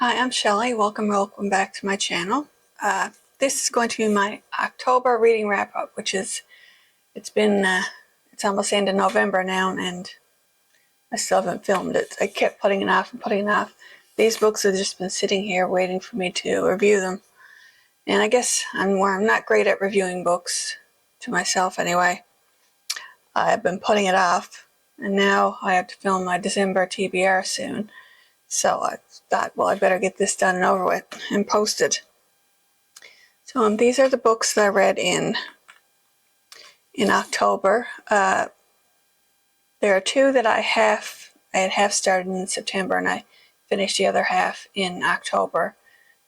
Hi, I'm Shelley. Welcome back to my channel. This is going to be my October reading wrap-up, it's almost the end of November now, and I still haven't filmed it. I kept putting it off and putting it off. These books have just been sitting here waiting for me to review them. And I guess I'm not great at reviewing books, to myself anyway. I've been putting it off, and now I have to film my December TBR soon. So I thought, well, I better get this done and over with and posted. So these are the books that I read in October. There are two that I had half started in September, and I finished the other half in October.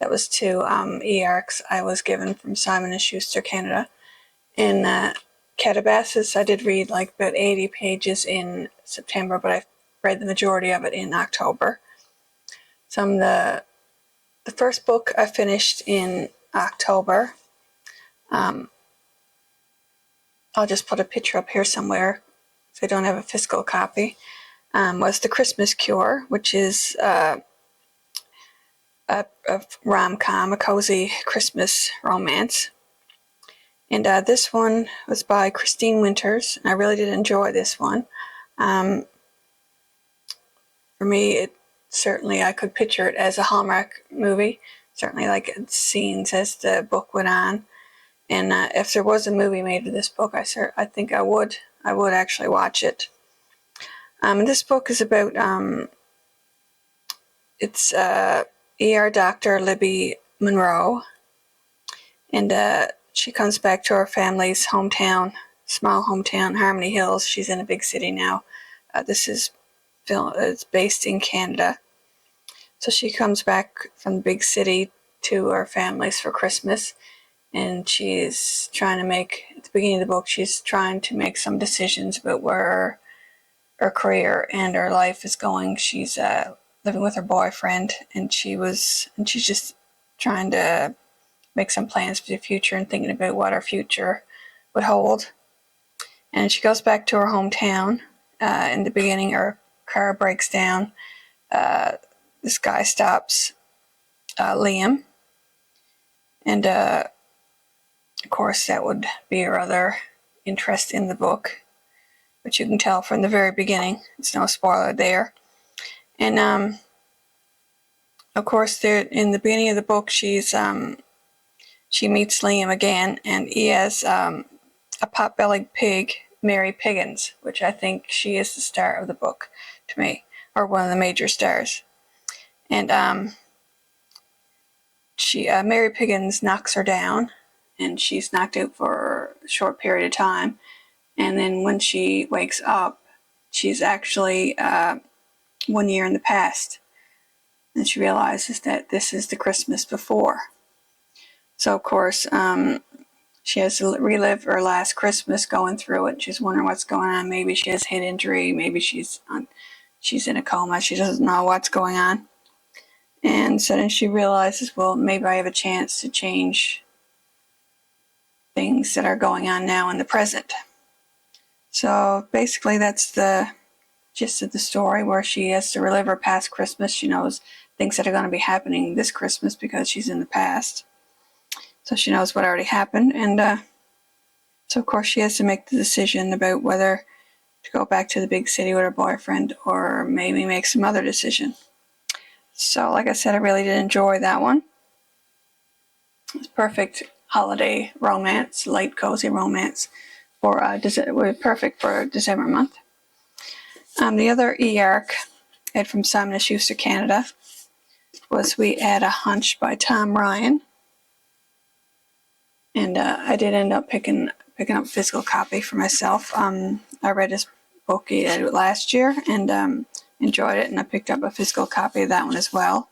That was two e-arcs I was given from Simon & Schuster Canada. In Calabasas, I did read like about 80 pages in September, but I read the majority of it in October. The first book I finished in October, I'll just put a picture up here somewhere if I don't have a physical copy, was The Christmas Cure, which is a rom-com, a cozy Christmas romance. And this one was by Christine Winters, and I really did enjoy this one. For me, certainly I could picture it as a Hallmark movie, certainly like scenes as the book went on. And if there was a movie made of this book, I think I would actually watch it. This book is about it's ER doctor Libby Monroe, and she comes back to her family's hometown, small hometown, Harmony Hills. She's in a big city now. It's based in Canada. So she comes back from the big city to her family's for Christmas, and she's trying to make, at the beginning of the book, she's trying to make some decisions about where her career and her life is going. She's living with her boyfriend, and she's just trying to make some plans for the future and thinking about what her future would hold. And she goes back to her hometown. In the beginning, her car breaks down. This guy stops Liam, and of course that would be her other interest in the book, but you can tell from the very beginning. It's no spoiler there. And of course, in the beginning of the book, she meets Liam again, and he has a pot-bellied pig, Mary Piggins, which I think she is the star of the book to me, or one of the major stars. And Mary Piggins knocks her down, and she's knocked out for a short period of time. And then when she wakes up, she's actually 1 year in the past. And she realizes that this is the Christmas before. So, of course, she has to relive her last Christmas going through it. She's wondering what's going on. Maybe she has head injury. Maybe she's in a coma. She doesn't know what's going on. And so then she realizes, well, maybe I have a chance to change things that are going on now in the present. So basically that's the gist of the story, where she has to relive her past Christmas. She knows things that are going to be happening this Christmas because she's in the past. So she knows what already happened. And so of course she has to make the decision about whether to go back to the big city with her boyfriend or maybe make some other decision. So, like I said, I really did enjoy that one. It's perfect holiday romance, light, cozy romance for perfect for December month. The other e-arc I had from Simon & Schuster Canada was We Had a Hunch by Tom Ryan. And I did end up picking up a physical copy for myself. I read his book last year, and enjoyed it, and I picked up a physical copy of that one as well.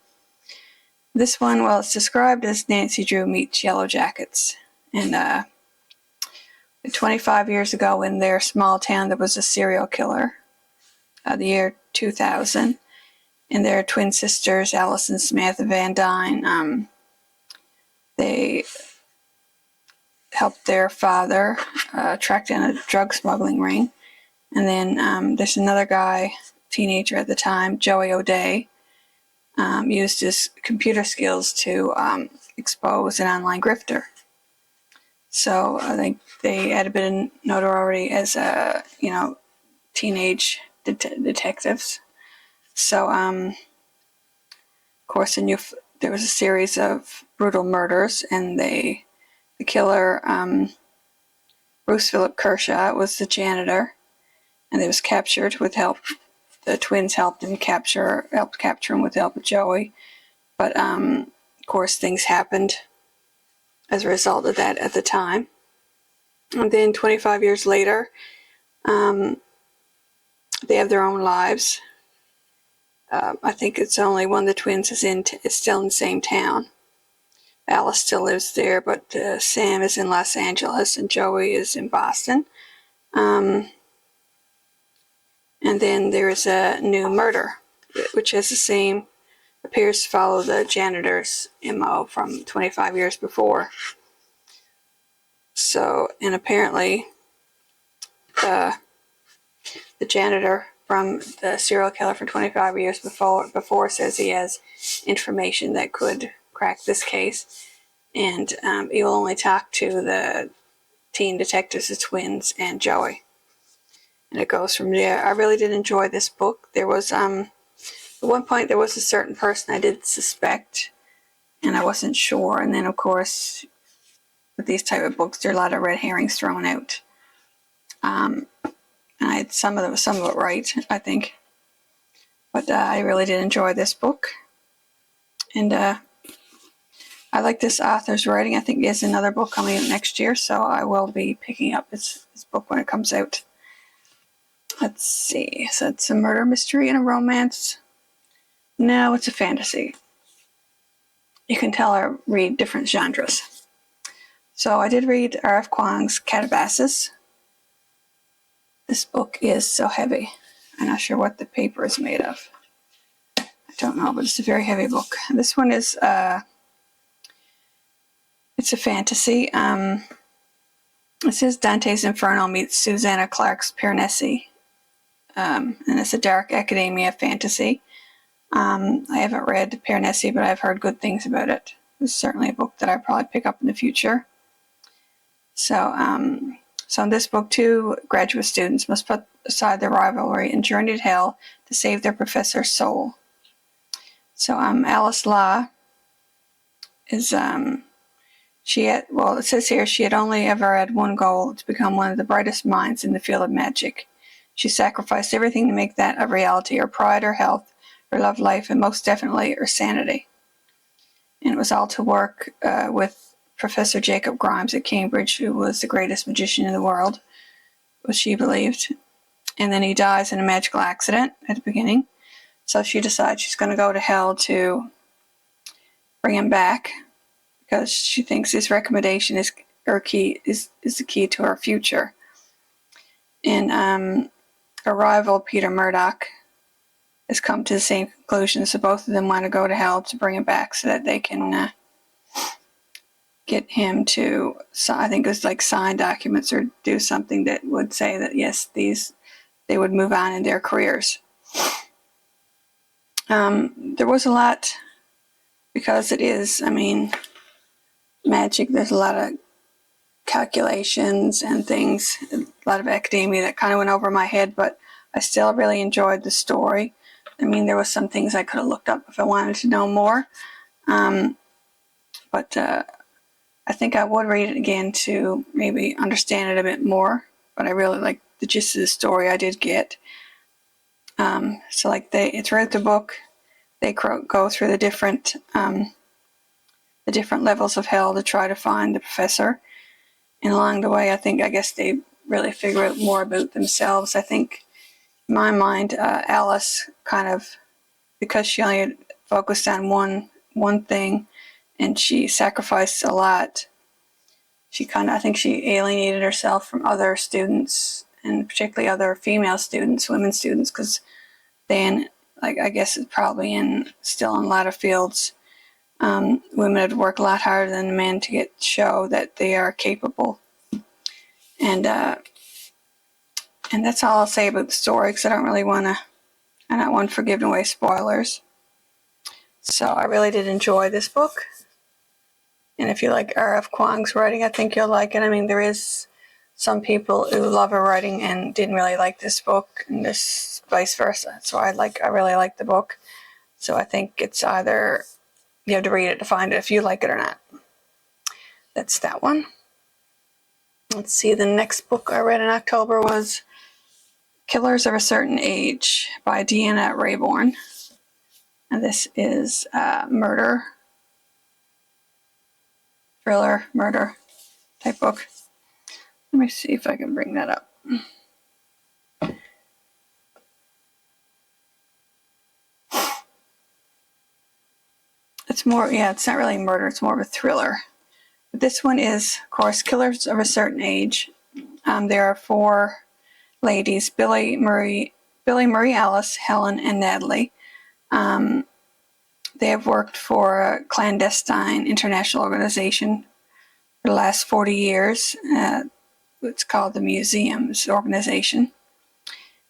This one, well, it's described as Nancy Drew meets Yellow Jackets. And 25 years ago in their small town, there was a serial killer, the year 2000, and their twin sisters, Alice and Samantha Van Dyne, they helped their father track down a drug smuggling ring. And then there's another guy, teenager at the time, Joey O'Day, used his computer skills to expose an online grifter. So I think they had a bit of notoriety as teenage detectives. So of course, there was a series of brutal murders, and the killer, Bruce Philip Kershaw, was the janitor, and he was captured with help. The twins helped capture him with the help of Joey. But of course, things happened as a result of that at the time. And then 25 years later, they have their own lives. I think it's only one of the twins is still in the same town. Alice still lives there, but Sam is in Los Angeles and Joey is in Boston. And then there is a new murder, which has appears to follow the janitor's MO from 25 years before. So, and apparently the janitor from the serial killer from 25 years before says he has information that could crack this case, and he will only talk to the teen detectives, the twins, and Joey, and it goes from there. I really did enjoy this book. There was at one point there was a certain person I did suspect, and I wasn't sure, and then of course with these type of books there are a lot of red herrings thrown out. And I had some of it right, I think. But I really did enjoy this book. And I like this author's writing. I think he has another book coming out next year, so I will be picking up his book when it comes out. Let's see. So it's a murder mystery and a romance. No, it's a fantasy. You can tell I read different genres. So I did read R.F. Kuang's Calabasas. This book is so heavy. I'm not sure what the paper is made of. I don't know, but it's a very heavy book. This one is it's a fantasy. It says Dante's Inferno meets Susanna Clarke's Piranesi. And it's a dark academia fantasy. I haven't read Piranesi, but I've heard good things about it. It's certainly a book that I'll probably pick up in the future. So in this book, two graduate students must put aside their rivalry and journey to hell to save their professor's soul. So Alice Law is it says here she had only ever had one goal: to become one of the brightest minds in the field of magic. She sacrificed everything to make that a reality: her pride, her health, her love life, and most definitely her sanity. And it was all to work with Professor Jacob Grimes at Cambridge, who was the greatest magician in the world, what she believed. And then he dies in a magical accident at the beginning. So she decides she's going to go to hell to bring him back, because she thinks his recommendation is the key to her future. And her rival, Peter Murdoch, has come to the same conclusion. So both of them want to go to hell to bring him back so that they can get him to, I think it was like sign documents or do something that would say that yes, they would move on in their careers. There was a lot, because it is, magic. There's a lot of calculations and things, a lot of academia that kind of went over my head, but I still really enjoyed the story. There was some things I could have looked up if I wanted to know more. But I think I would read it again to maybe understand it a bit more, but I really like the gist of the story I did get. So like throughout the book, they go through the different levels of hell to try to find the professor. And along the way, I guess they really figure out more about themselves. I think, in my mind, Alice kind of, because she only had focused on one thing, and she sacrificed a lot, I think she alienated herself from other students, and particularly other female students, women students, because then, I guess it's probably still in a lot of fields, women had to work a lot harder than men to show that they are capable. And that's all I'll say about the story, because I don't want for giving away spoilers. So I really did enjoy this book. And if you like R.F. Kuang's writing, I think you'll like it. I mean, there is some people who love her writing and didn't really like this book, and this vice versa. So I really like the book. So I think it's either you have to read it to find it if you like it or not. That's that one. Let's see, the next book I read in October was Killers of a Certain Age by Deanna Raybourn. And this is murder, thriller, murder type book. Let me see if I can bring that up. It's more, it's not really murder, it's more of a thriller. But this one is, of course, Killers of a Certain Age. There are 4 ladies, Billy, Marie Alice, Helen, and Natalie. They have worked for a clandestine international organization for the last 40 years. It's called the Museums Organization.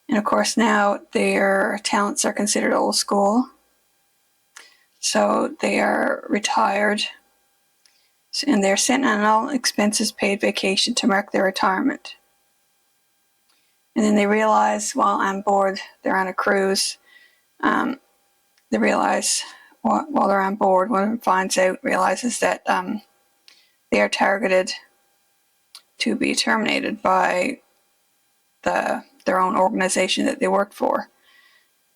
And of course now their talents are considered old school. So they are retired. And they're sent on an all expenses paid vacation to mark their retirement. And then they realize while on board, they're on a cruise, they realize while they're on board, one of them realizes that they are targeted to be terminated by their own organization that they worked for.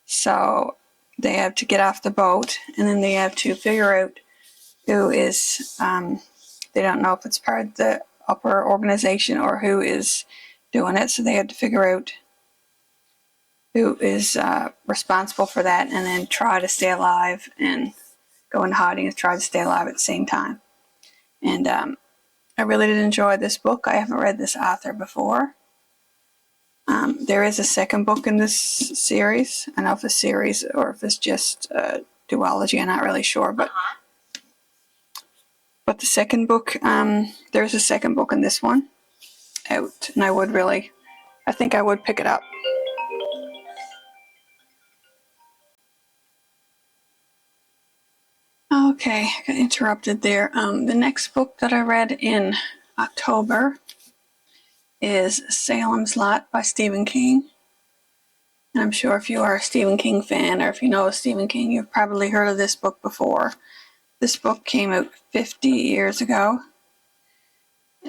So they have to get off the boat, and then they have to figure out who is, they don't know if it's part of the upper organization or who is doing it, so they have to figure out who is responsible for that, and then try to stay alive and go into hiding and try to stay alive at the same time. And I really did enjoy this book. I haven't read this author before. There is a second book in this series. I don't know if it's a series or if it's just a duology. I'm not really sure, but the second book, there's a second book in this one out, and I think I would pick it up. Okay, I got interrupted there. The next book that I read in October is Salem's Lot by Stephen King. And I'm sure if you are a Stephen King fan, or if you know Stephen King, you've probably heard of this book before. This book came out 50 years ago.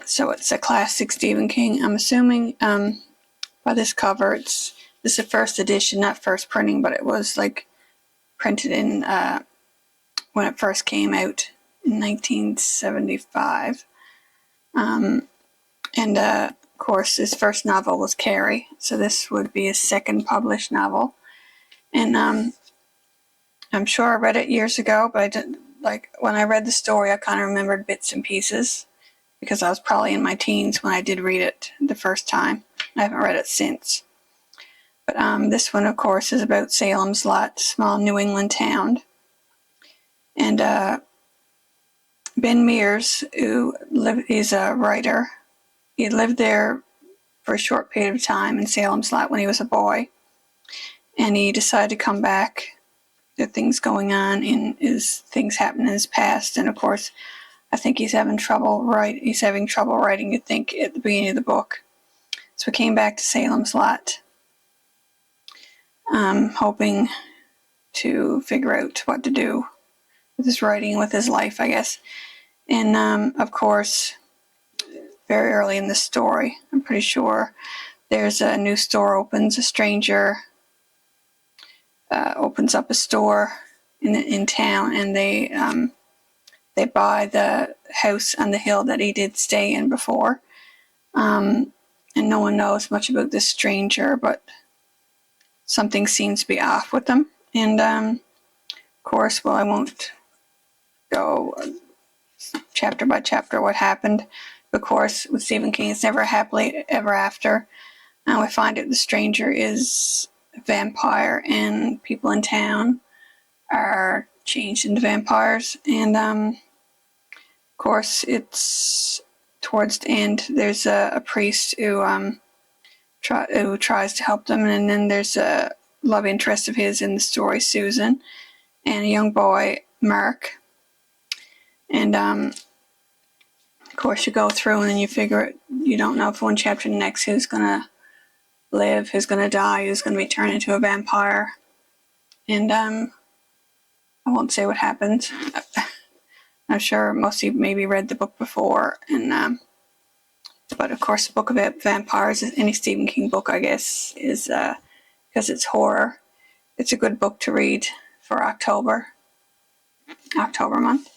So it's a classic Stephen King. I'm assuming by this cover, this is the first edition, not first printing, but it was like printed in when it first came out in 1975. And of course, his first novel was Carrie, so this would be his second published novel. And I'm sure I read it years ago, but I didn't, when I read the story, I kind of remembered bits and pieces because I was probably in my teens when I did read it the first time. I haven't read it since. But this one, of course, is about Salem's Lot, small New England town. And Ben Mears, he's a writer. He lived there for a short period of time in Salem's Lot when he was a boy. And he decided to come back. There are things going on things happen in his past. And of course, I think he's having trouble writing, you'd think, at the beginning of the book. So he came back to Salem's Lot, hoping to figure out what to do with his writing, with his life, I guess. And of course, very early in the story, I'm pretty sure, there's a new store opens. A stranger opens up a store in town, and they buy the house on the hill that he did stay in before. And no one knows much about this stranger, but something seems to be off with them. And of course, I won't go chapter by chapter what happened. Of course, with Stephen King, it's never happily ever after. We find out the stranger is a vampire, and people in town are changed into vampires. And of course, it's towards the end. There's a priest who tries to help them, and then there's a love interest of his in the story, Susan. and a young boy, Mark. And of course you go through and then you figure you don't know from one chapter to the next who's going to live, who's going to die, who's going to be turned into a vampire. And I won't say what happens. I'm sure most of you maybe read the book before. And but of course the book about vampires, any Stephen King book I guess, is because it's horror. It's a good book to read for October month.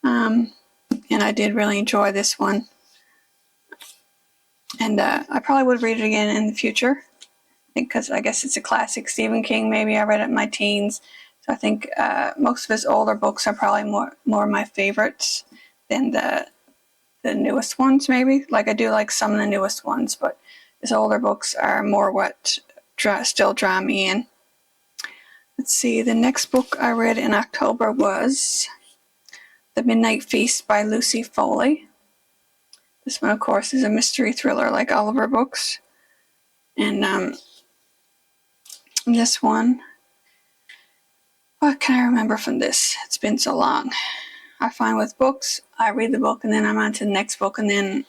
And I did really enjoy this one. And I probably would read it again in the future. Because I guess it's a classic Stephen King. Maybe I read it in my teens. So I think most of his older books are probably more my favorites than the newest ones, maybe. Like I do like some of the newest ones, but his older books are more what still draw me in. Let's see, the next book I read in October was The Midnight Feast by Lucy Foley. This one, of course, is a mystery thriller like all of her books. And this one, what can I remember from this? It's been so long. I find with books, I read the book and then I'm on to the next book, and then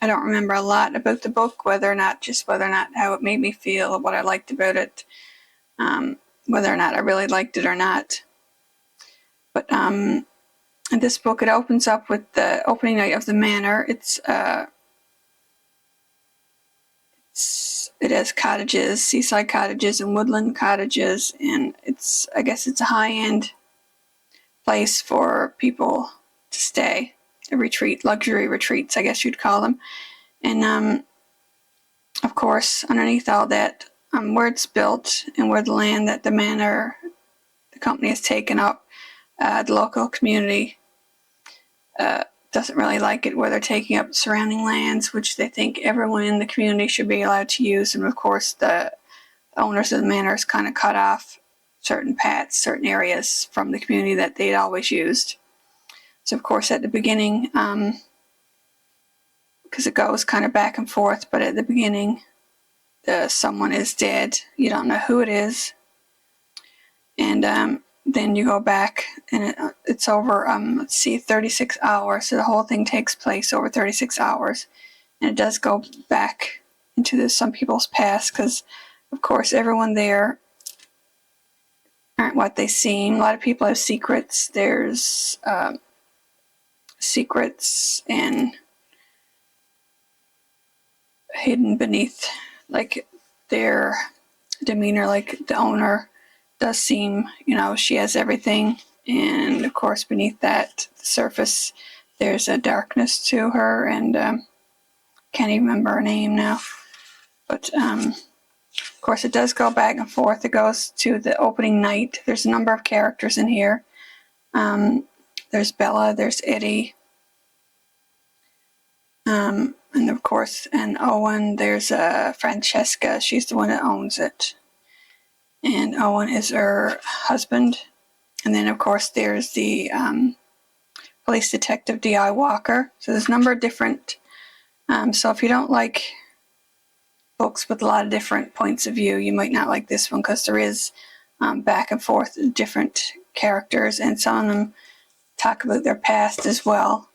I don't remember a lot about the book, whether or not how it made me feel, what I liked about it, whether or not I really liked it or not. But in this book, it opens up with the opening night of the manor. It has cottages, seaside cottages and woodland cottages, and I guess it's a high-end place for people to stay, a retreat, luxury retreats, I guess you'd call them. And of course, underneath all that, where it's built and where the land that the manor, the company has taken up, the local community doesn't really like it, where they're taking up surrounding lands, which they think everyone in the community should be allowed to use. And of course, the owners of the manor has kind of cut off certain paths, certain areas from the community that they'd always used. So of course, at the beginning, because it goes kind of back and forth, but at the beginning, someone is dead. You don't know who it is. And then you go back, and it's over, 36 hours. So the whole thing takes place over 36 hours. And it does go back into some people's past, because, of course, everyone there aren't what they seem. A lot of people have secrets. There's secrets and hidden beneath, like, their demeanor. Like, the owner does seem, she has everything, and of course beneath that, the surface, there's a darkness to her, and can't even remember her name now. But of course it does go back and forth. It goes to the opening night. There's a number of characters in here. There's Bella, there's Eddie, and of course, and Owen. There's Francesca. She's the one that owns it, and Owen is her husband. And then, of course, there's the police detective, D.I. Walker. So there's a number of different... so if you don't like books with a lot of different points of view, you might not like this one, because there is back and forth different characters, and some of them talk about their past as well.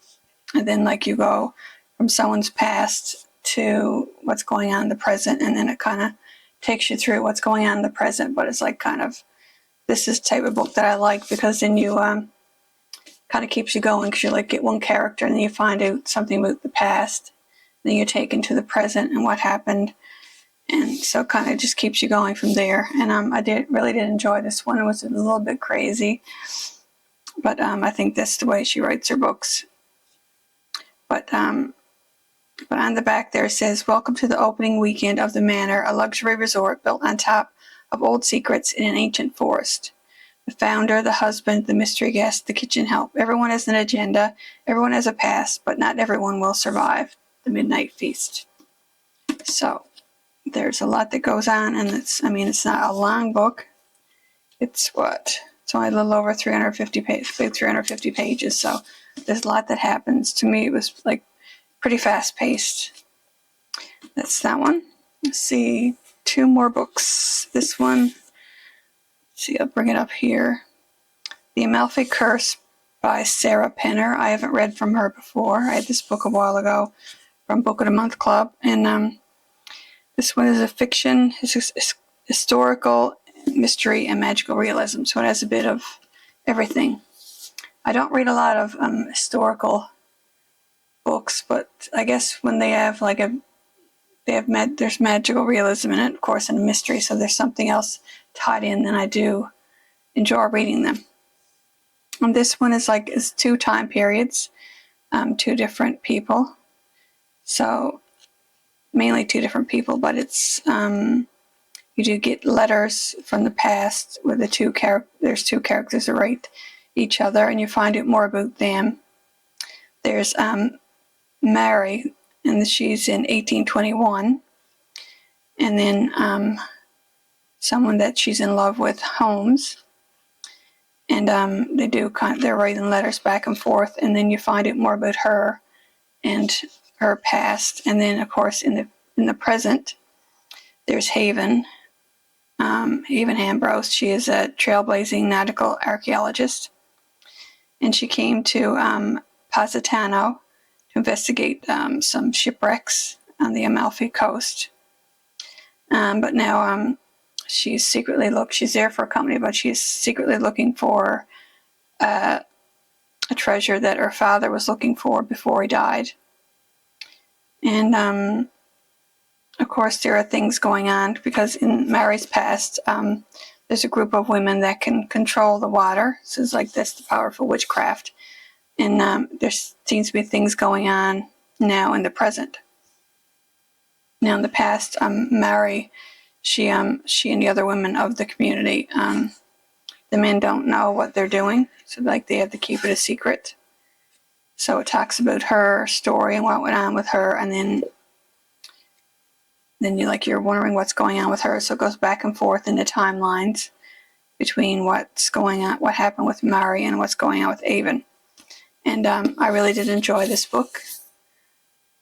And then, like, you go from someone's past to what's going on in the present, and then it kind of takes you through what's going on in the present. But it's like kind of, this is the type of book that I like, because then you kind of keeps you going, because you like get one character and then you find out something about the past, then you're taken to the present and what happened, and so kind of just keeps you going from there. And I really did enjoy this one. It was a little bit crazy, but I think that's the way she writes her books. But on the back there it says, "Welcome to the opening weekend of the Manor, a luxury resort built on top of old secrets in an ancient forest. The founder, the husband, the mystery guest, the kitchen help. Everyone has an agenda, everyone has a past, but not everyone will survive the midnight feast." So there's a lot that goes on, and it's not a long book. It's only a little over 350 pages, so there's a lot that happens. To me, it was like pretty fast-paced. That's that one. Let's see, 2 more books. This one, I'll bring it up here. The Amalfi Curse by Sarah Penner. I haven't read from her before. I had this book a while ago from Book of the Month Club, and this one is a fiction, it's historical, mystery, and magical realism, so it has a bit of everything. I don't read a lot of historical books, but I guess when they have there's magical realism in it, of course, and a mystery, so there's something else tied in, then I do enjoy reading them. And this one is 2 time periods, 2 different people, so mainly 2 different people, but it's you do get letters from the past where there's 2 characters that write each other, and you find out more about them. There's Mary, and she's in 1821, and then someone that she's in love with, Holmes, and they're writing letters back and forth, and then you find out more about her and her past, and then of course in the present, there's Haven Ambrose. She is a trailblazing nautical archaeologist, and she came to Positano to investigate some shipwrecks on the Amalfi Coast. But now she's there for a company, but she's secretly looking for a treasure that her father was looking for before he died. And of course, there are things going on because in Mary's past, there's a group of women that can control the water. So it's like that's the powerful witchcraft. And there seems to be things going on now in the present. Now in the past, Mary, she and the other women of the community, the men don't know what they're doing, so they have to keep it a secret. So it talks about her story and what went on with her, and then you're wondering what's going on with her. So it goes back and forth in the timelines between what's going on, what happened with Mary, and what's going on with Avon. And I really did enjoy this book.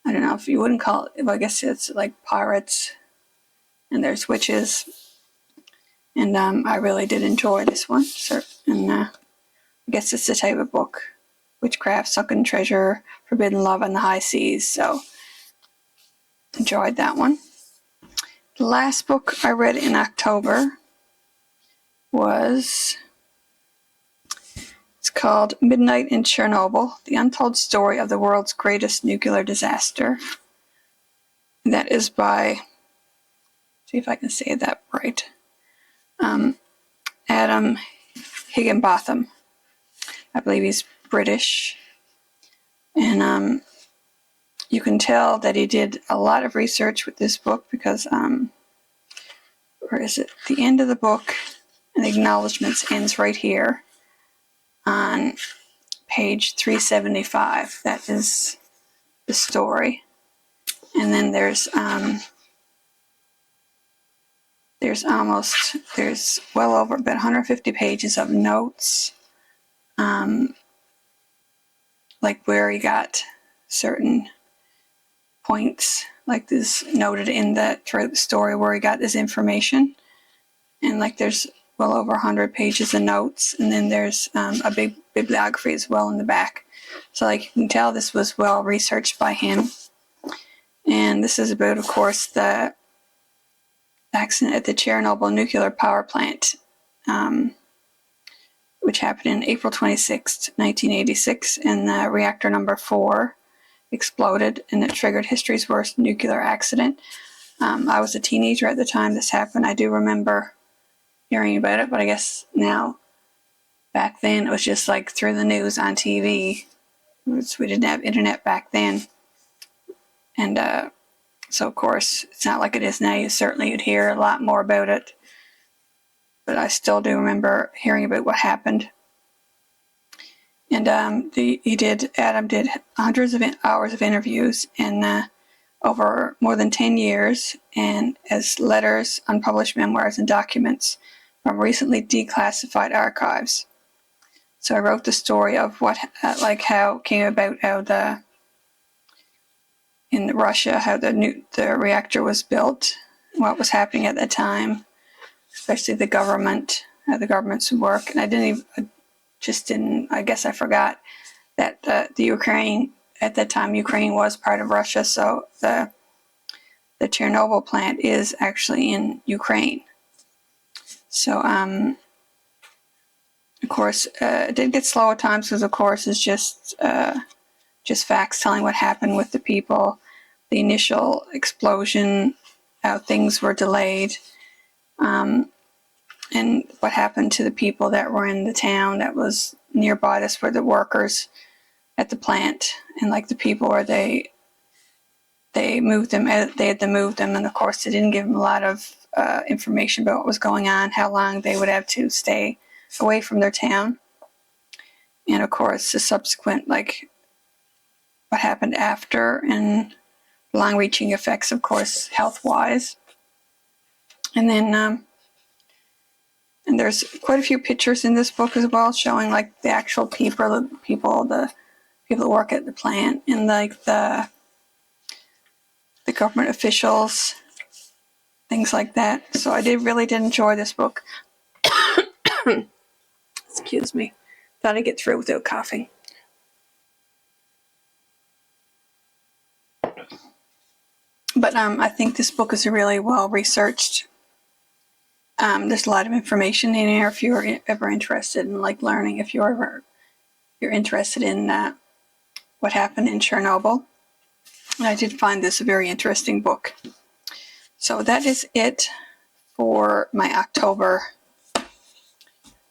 I don't know if you wouldn't call it, I guess it's like pirates, and there's witches. And I really did enjoy this one. And I guess it's the type of book, witchcraft, sunken treasure, forbidden love, and the high seas. So enjoyed that one. The last book I read in October it's called Midnight in Chernobyl, The Untold Story of the World's Greatest Nuclear Disaster. And that is by, see if I can say that right, Adam Higginbotham. I believe he's British. And you can tell that he did a lot of research with this book because, where is it? The end of the book, and the acknowledgments ends right here on page 375. That is the story. And then there's well over about 150 pages of notes, like where he got certain points, like this noted throughout the story where he got this information. And there's well over 100 pages of notes, and then there's a big bibliography as well in the back. So you can tell this was well researched by him. And this is about, of course, the accident at the Chernobyl nuclear power plant, which happened in April 26, 1986, and reactor number 4 exploded, and it triggered history's worst nuclear accident. I was a teenager at the time this happened. I do remember hearing about it, but I guess now, back then, it was just through the news on TV. We didn't have internet back then. And so, of course, it's not like it is now. You'd hear a lot more about it. But I still do remember hearing about what happened. And Adam did hundreds of hours of interviews and over more than 10 years, and as letters, unpublished memoirs, and documents from recently declassified archives. So I wrote the story of how it came about, in Russia, how the reactor was built, what was happening at that time, especially the government, how the governments would work. And I didn't even just didn't, I guess I forgot that the Ukraine, at that time, Ukraine was part of Russia, so the Chernobyl plant is actually in Ukraine. So, of course, it did get slow at times because, of course, it's just facts telling what happened with the people, the initial explosion, how things were delayed, and what happened to the people that were in the town that was nearby. This were the workers at the plant, and like the people where they moved them, they had to move them, and of course they didn't give them a lot of information about what was going on, how long they would have to stay away from their town, and of course the subsequent, like, what happened after, and long-reaching effects, of course, health-wise. And then and there's quite a few pictures in this book as well, showing like the actual people that work at the plant, and like the government officials, things like that. So I really did enjoy this book. Excuse me. Thought I'd get through without coughing. But I think this book is really well researched. There's a lot of information in here if you're ever interested in like learning, if you're interested in what happened in Chernobyl. And I did find this a very interesting book. So that is it for my October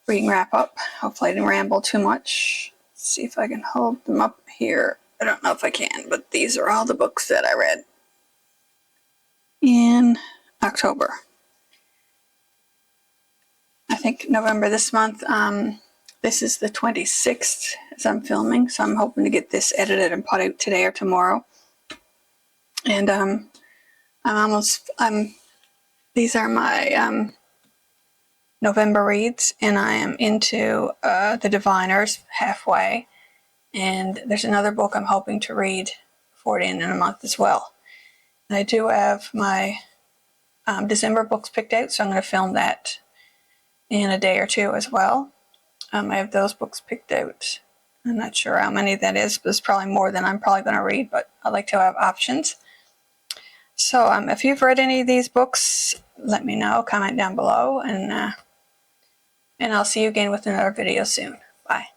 reading wrap up. Hopefully I didn't ramble too much. Let's see if I can hold them up here. I don't know if I can, but these are all the books that I read in October. I think November this month. This is the 26th as I'm filming, so I'm hoping to get this edited and put out today or tomorrow. And these are my November reads, and I am into The Diviners halfway. And there's another book I'm hoping to read before the end of the month as well. And I do have my December books picked out, so I'm going to film that in a day or two as well. I have those books picked out. I'm not sure how many that is, but it's probably more than I'm probably going to read, but I like to have options. So if you've read any of these books, let me know, comment down below, and I'll see you again with another video soon. Bye.